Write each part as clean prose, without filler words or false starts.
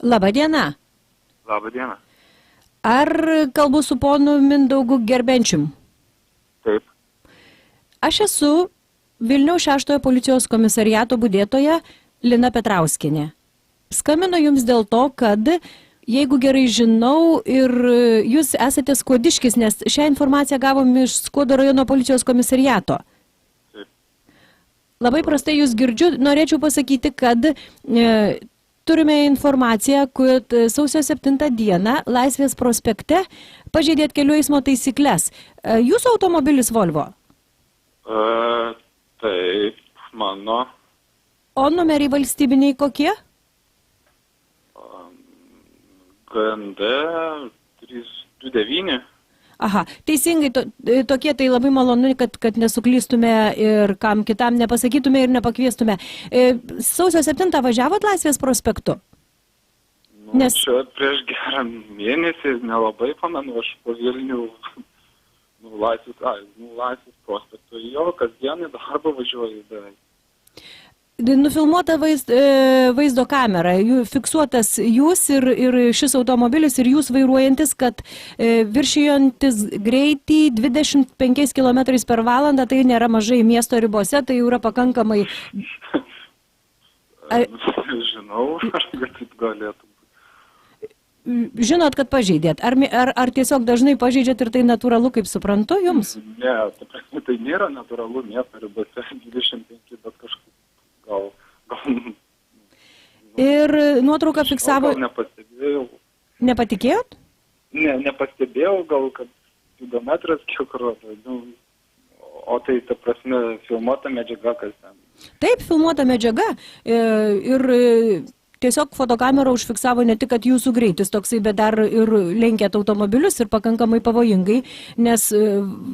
Labą dieną. Labą dieną. Ar kalbu su ponu Mindaugu Gerbenčium? Taip. Aš esu Vilniaus 6 policijos komisariato budėtoja Lina Petrauskienė. Skambinu jums dėl to, kad, jeigu gerai žinau, ir jūs esate Skuodiškis, nes šią informaciją gavom iš Skuodo rajono policijos komisariato. Taip. Labai prastai jūs girdžiu, norėčiau pasakyti, kad turime informaciją, kad sausio 7 dieną Laisvės prospekte pažeidėt kelių eismo taisyklės. Jūsų automobilis Volvo? Taip, mano. O numeriai valstybiniai kokie? GND 329. Aha, teisingai, tokie tai labai malonu, kad nesuklystume ir kam kitam nepasakytume ir nepakviestume. Sausio 7 važiavot Laisvės prospektu? Nes čia prieš gerą mėnesį, nelabai pamenu, aš po Vilnių Laisvės prospektu. Jo, kasdien į darbą važiuoju beveik. Nufilmuota vaizdo kamera, fiksuotas jūs ir šis automobilis ir jūs vairuojantis, kad viršijantis greitį 25 km per valandą, tai nėra mažai miesto ribose, tai yra pakankamai... Žinau, kad taip galėtų būti. Žinot, kad pažeidėt. Ar tiesiog dažnai pažeidžiat ir tai natūralu, kaip suprantu, jums? Ne, tai nėra natūralu miesto ribose 25, bet kažkaip gal. Ir nuotrauką fiksavo... Gal nepastebėjau. Nepatikėjot? Ne, nepastebėjau, gal kad spidometras kiek rodo. O tai, ta prasme, filmuota medžiaga, kas ten. Taip, filmuota medžiaga. Ir tiesiog fotokamera užfiksavo ne tik, kad jūsų greitis toksai, bet dar ir lenkėt automobilius ir pakankamai pavojingai, nes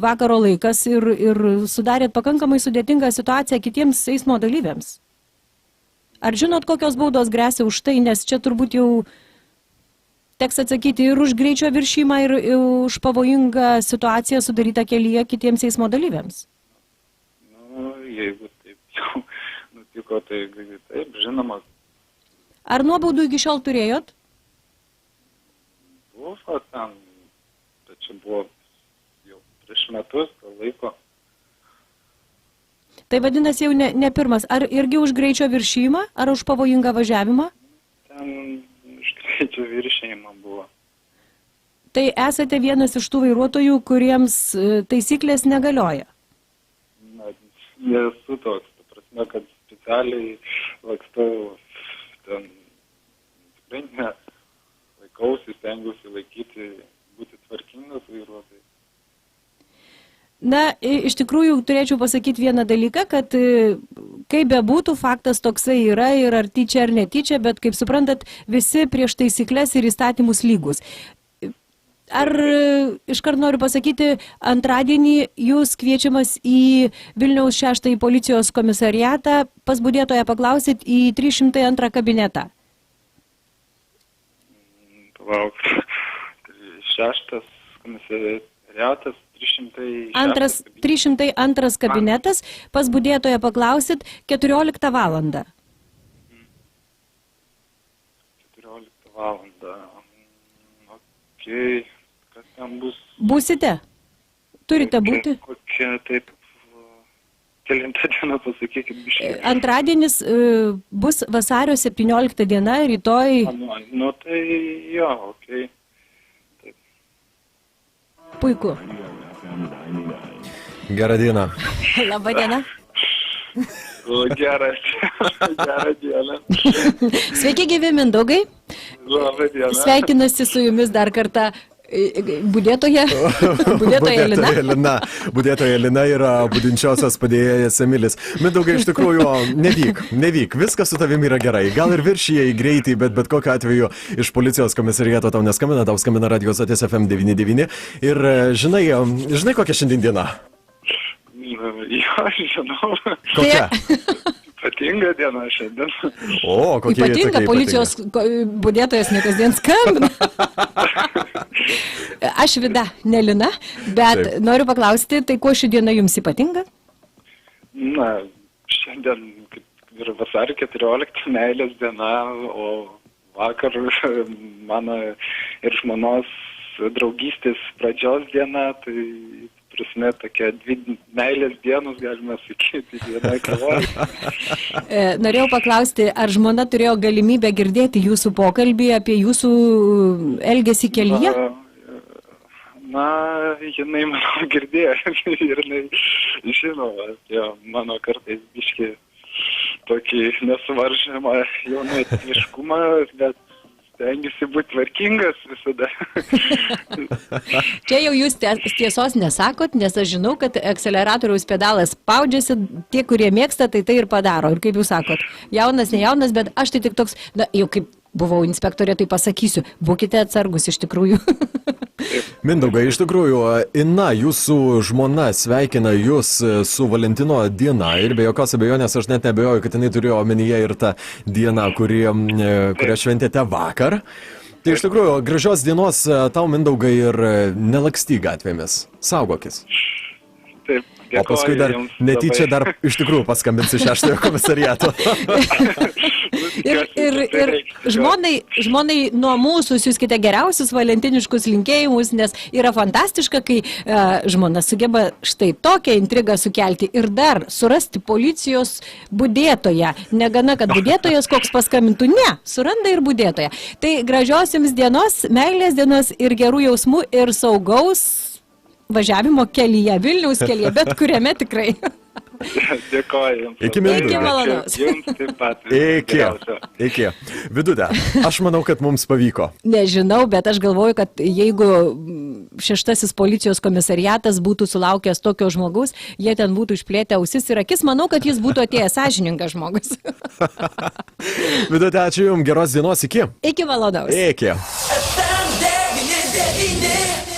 vakaro laikas ir sudarėt pakankamai sudėtingą situaciją kitiems eismo dalyviams. Ar žinot, kokios baudos gresia už tai, nes čia turbūt jau teks atsakyti ir už greičio viršymą, ir už pavojingą situaciją sudarytą kelyje kitiems eismo dalyviams? Jeigu taip jau nutiko, tai taip, žinoma. Ar nuobaudų iki šiol turėjot? Buvo ten, tačiau buvo jau prieš metus laiko. Tai vadinasi jau ne pirmas. Ar irgi už greičio viršymą, ar už pavojingą važiavimą? Ten už greičio viršymą buvo. Tai esate vienas iš tų vairuotojų, kuriems taisyklės negalioja? Na, nesu toks, ta prasme, kad specialiai lakstau ten, tikrai ne, laikausi, stengiuosi laikyti, būti tvarkingas vairuotojas. Na, iš tikrųjų turėčiau pasakyti vieną dalyką, kad kaip bebūtų, faktas toksai yra ir ar tyčia ar netyčia, bet kaip suprantat, visi prieš taisyklės ir įstatymus lygus. Ar iškart noriu pasakyti, antradienį jūs kviečiamas į Vilniaus 6 policijos komisariatą, pas budėtoją paklausit į 302 kabinetą. Palauk, 6 komisariatas, 302 kabinetas, pas budėtoją paklausit 14 valandą. 14 valandą. Okei, kas ten bus? Būsite? Turite būti? Kokia, taip, kelintą dieną pasakykit biškai. Antradienis bus vasario 17 diena, rytoj... Nu tai jo, okei. Puiku. Gerą dieną. Labą dieną. Gerą dieną. Sveiki, gyvi Mindaugai. Labą dieną. Sveikinuosi su jumis dar kartą budėtoja Lina. Budėtoja Lina yra budinčiosios padėjėjas Emilis. Mindaugai, iš tikrųjų, nevyk. Viskas su tavimi yra gerai. Gal ir viršijai greitį, bet kokiu atveju iš policijos komisariato tau neskambina, tau skambina Radio Stotis FM 99. Ir žinai kokia šiandien diena? Jo, žinau. Kokia? Ypatinga diena šiandien. O, kokia ypatinga, policijos budėtojas ne kasdien skambina. Aš Vida, ne Lina, bet taip. Noriu paklausti, tai kuo ši diena jums ypatinga? Na, šiandien kaip ir vasario 14 meilės diena, o vakar mano ir žmonos draugystės pradžios diena, tai prasme tokia 2 meilės dienos, galime sakyti, viena kavos. Norėjau paklausti, ar žmona turėjo galimybę girdėti jūsų pokalbį apie jūsų elgesį kelyje? Na, jinai mano girdėjo ir jinai žino apie mano kartais biškį tokį nesuvaržymą jaunatviškumą, bet stengiuosi būti tvarkingas visada. Čia jau jūs tiesos nesakot, nes aš žinau, kad akceleratoriaus pedalas spaudžiasi, tie, kurie mėgsta, tai ir padaro. Ir kaip jūs sakot, jaunas, ne jaunas, bet aš tai tik toks, na, jau kaip buvau inspektorė, tai pasakysiu, būkite atsargus iš tikrųjų. Mindaugai, iš tikrųjų, Ina, jūsų žmona sveikina jūs su Valentino diena ir be jokios abejonės aš net neabejoju, kad jinai turėjo omenyje ir tą dieną, kurią šventėte vakar. Tai iš tikrųjų, gražios dienos tau, Mindaugai, ir nelakstyk gatvėmis. Saugokis. Taip, o paskui dar netyčia dar iš tikrųjų paskambinsi 6 komisariato. Ir žmonai nuo mūsų siųskite geriausius valentiniškus linkėjimus, nes yra fantastiška, kai žmona sugeba štai tokią intrigą sukelti ir dar surasti policijos budėtoją. Negana, kad budėtojas koks paskambintų, ne, suranda ir budėtoją. Tai gražios jums dienos, meilės dienos ir gerų jausmų ir saugaus važiavimo kelyje, Vilniaus kelyje, bet kuriame tikrai. Dėkoju jums. Iki Mindaugai. Iki malonaus. Jums taip pat. Iki. Vidute, aš manau, kad mums pavyko. Nežinau, bet aš galvoju, kad jeigu 6 policijos komisariatas būtų sulaukęs tokio žmogaus, jie ten būtų išplėtę ausis ir akis, manau, kad jis būtų atėjęs sąžiningas žmogus. Vidute, ačiū jums, geros dienos, iki. Iki malonaus. Iki. FM 99.